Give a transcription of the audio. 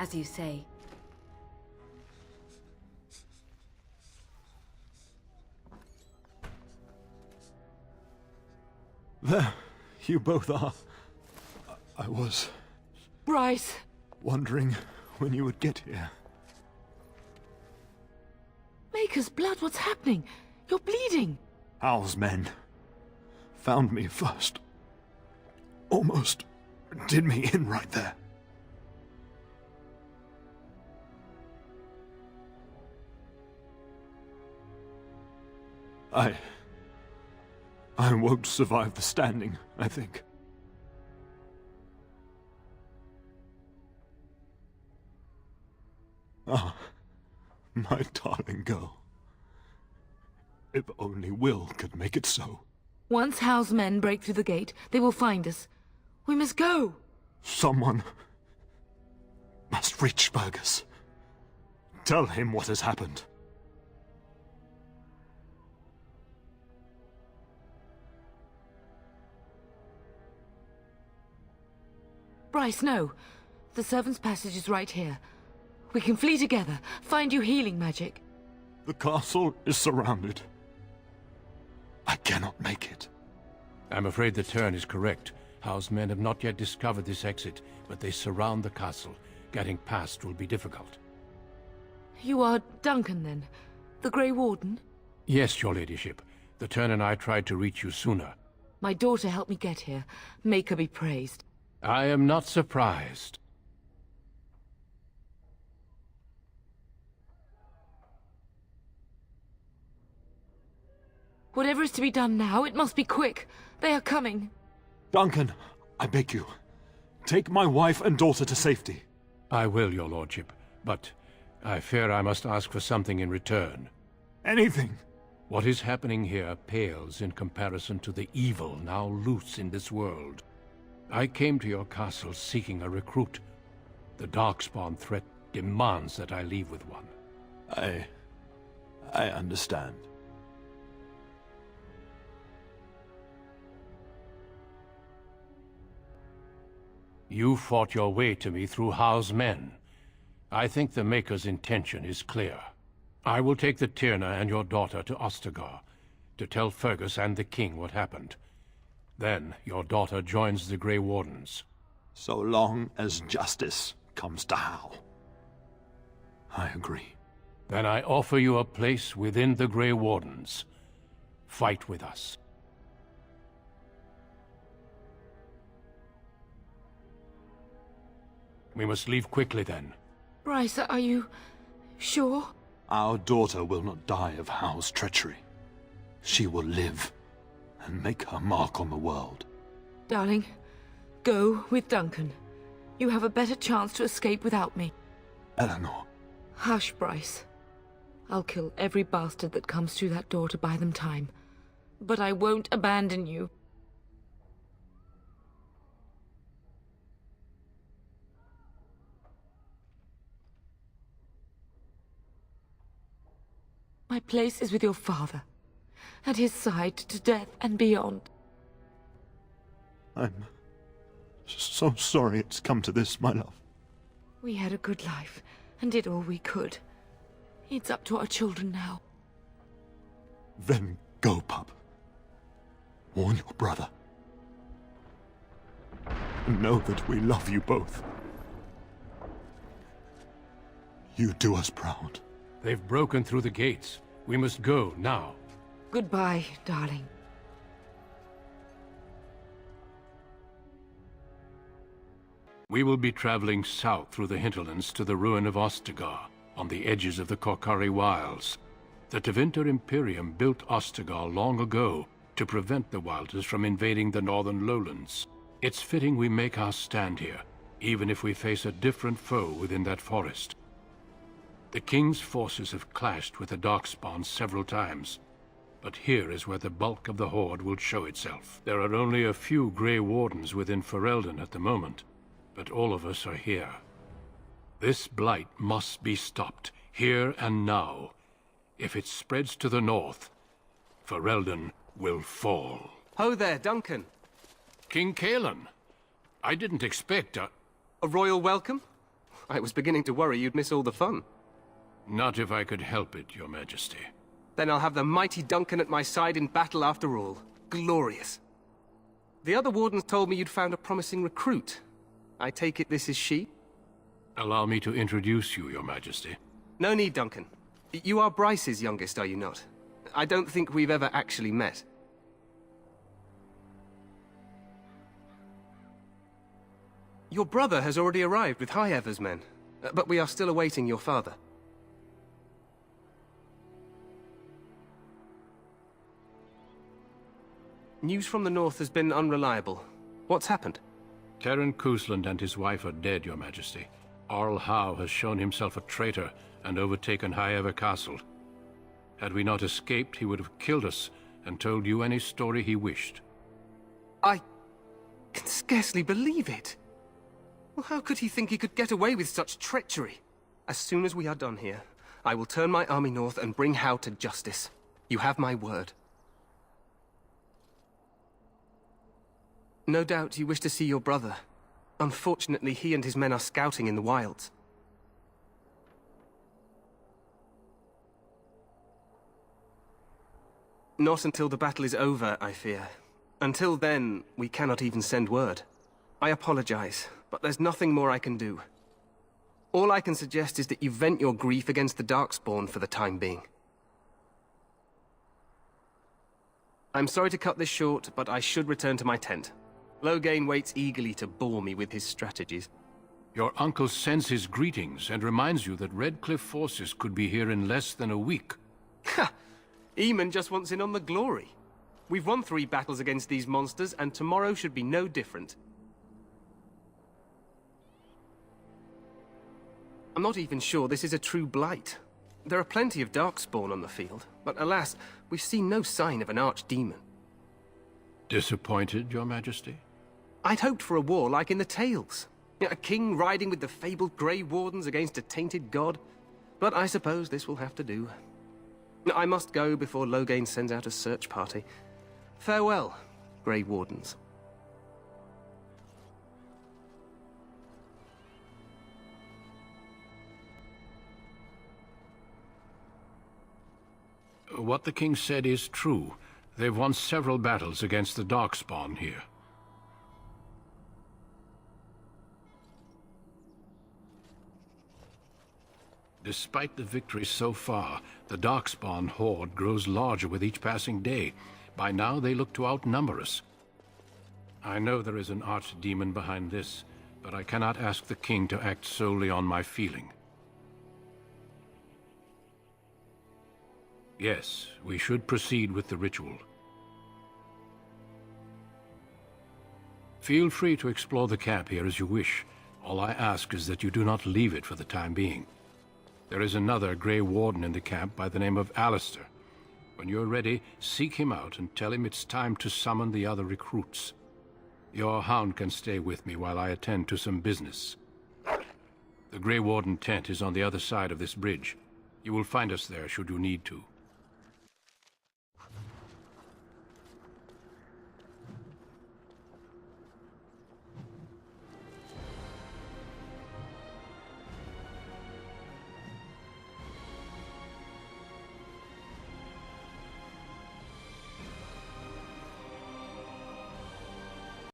As you say. There, you both are. I was Bryce! wondering when you would get here. Maker's blood, what's happening? You're bleeding! Hal's men found me first. Almost did me in right there. I won't survive the standing, I think. Ah, my darling girl. If only Will could make it so. Once Hal's men break through the gate, they will find us. We must go! Someone must reach Fergus. Tell him what has happened. Bryce, no. The servant's passage is right here. We can flee together, find you healing magic. The castle is surrounded. I cannot make it. I'm afraid the turn is correct. Hal's men have not yet discovered this exit, but they surround the castle. Getting past will be difficult. You are Duncan, then? The Grey Warden? Yes, your ladyship. The turn and I tried to reach you sooner. My daughter helped me get here. Make her be praised. I am not surprised. Whatever is to be done now, it must be quick. They are coming. Duncan, I beg you, take my wife and daughter to safety. I will, your lordship, but I fear I must ask for something in return. Anything. What is happening here pales in comparison to the evil now loose in this world. I came to your castle seeking a recruit. The Darkspawn threat demands that I leave with one. I understand. You fought your way to me through Hal's men. I think the Maker's intention is clear. I will take the Tyrna and your daughter to Ostagar, to tell Fergus and the King what happened. Then your daughter joins the Grey Wardens. So long as justice comes to Hal. I agree. Then I offer you a place within the Grey Wardens. Fight with us. We must leave quickly then. Bryce, are you sure? Our daughter will not die of Hal's treachery. She will live and make her mark on the world. Darling, go with Duncan. You have a better chance to escape without me. Eleanor. Hush, Bryce. I'll kill every bastard that comes through that door to buy them time. But I won't abandon you. My place is with your father. At his side to death and beyond. I'm so sorry it's come to this, my love. We had a good life, and did all we could. It's up to our children now. Then go, pup. Warn your brother. And know that we love you both. You do us proud. They've broken through the gates. We must go now. Goodbye, darling. We will be traveling south through the hinterlands to the ruin of Ostagar, on the edges of the Korkari Wilds. The Tevinter Imperium built Ostagar long ago to prevent the Wilders from invading the northern lowlands. It's fitting we make our stand here, even if we face a different foe within that forest. The King's forces have clashed with the Darkspawn several times, but here is where the bulk of the Horde will show itself. There are only a few Grey Wardens within Ferelden at the moment, but all of us are here. This blight must be stopped, here and now. If it spreads to the north, Ferelden will fall. Ho there, Duncan. King Cailan, I didn't expect A royal welcome? I was beginning to worry you'd miss all the fun. Not if I could help it, Your Majesty. Then I'll have the mighty Duncan at my side in battle after all. Glorious. The other wardens told me you'd found a promising recruit. I take it this is she? Allow me to introduce you, Your Majesty. No need, Duncan. You are Bryce's youngest, are you not? I don't think we've ever actually met. Your brother has already arrived with High Ever's men, but we are still awaiting your father. News from the north has been unreliable. What's happened? Terran Cousland and his wife are dead, Your Majesty. Arl Howe has shown himself a traitor and overtaken High Ever Castle. Had we not escaped, he would have killed us and told you any story he wished. I can scarcely believe it. Well, how could he think he could get away with such treachery? As soon as we are done here, I will turn my army north and bring Howe to justice. You have my word. No doubt you wish to see your brother. Unfortunately, he and his men are scouting in the wilds. Not until the battle is over, I fear. Until then, we cannot even send word. I apologize, but there's nothing more I can do. All I can suggest is that you vent your grief against the Darkspawn for the time being. I'm sorry to cut this short, but I should return to my tent. Loghain waits eagerly to bore me with his strategies. Your uncle sends his greetings and reminds you that Redcliffe forces could be here in less than a week. Ha! Eamon just wants in on the glory. We've won 3 battles against these monsters, and tomorrow should be no different. I'm not even sure this is a true blight. There are plenty of Darkspawn on the field, but alas, we've seen no sign of an archdemon. Disappointed, Your Majesty? I'd hoped for a war like in the tales. A king riding with the fabled Grey Wardens against a tainted god. But I suppose this will have to do. I must go before Loghain sends out a search party. Farewell, Grey Wardens. What the king said is true. They've won several battles against the Darkspawn here. Despite the victory so far, the Darkspawn horde grows larger with each passing day. By now, they look to outnumber us. I know there is an archdemon behind this, but I cannot ask the king to act solely on my feeling. Yes, we should proceed with the ritual. Feel free to explore the camp here as you wish. All I ask is that you do not leave it for the time being. There is another Grey Warden in the camp by the name of Alistair. When you're ready, seek him out and tell him it's time to summon the other recruits. Your hound can stay with me while I attend to some business. The Grey Warden tent is on the other side of this bridge. You will find us there should you need to.